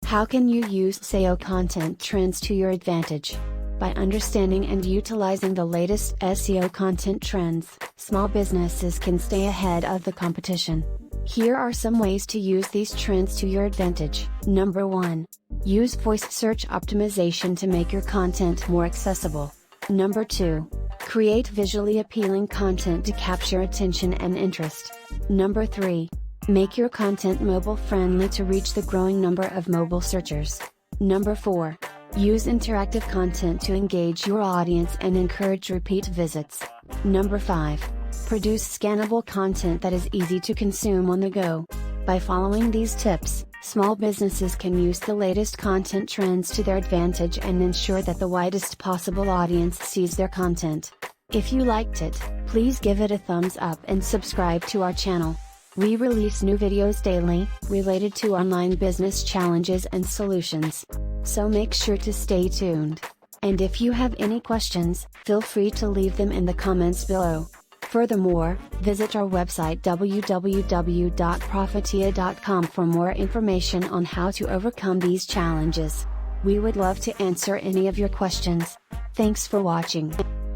How can you use SEO content trends to your advantage? By understanding and utilizing the latest SEO content trends, small businesses can stay ahead of the competition. Here are some ways to use these trends to your advantage. Number 1. Use voice search optimization to make your content more accessible. Number 2. Create visually appealing content to capture attention and interest. Number 3. Make your content mobile friendly to reach the growing number of mobile searchers. Number 4. Use interactive content to engage your audience and encourage repeat visits. Number 5. Produce scannable content that is easy to consume on the go. By following these tips, small businesses can use the latest content trends to their advantage and ensure that the widest possible audience sees their content. If you liked it, please give it a thumbs up and subscribe to our channel. We release new videos daily, related to online business challenges and solutions. So make sure to stay tuned. And if you have any questions, feel free to leave them in the comments below. Furthermore, visit our website www.profitiya.com for more information on how to overcome these challenges. We would love to answer any of your questions. Thanks for watching.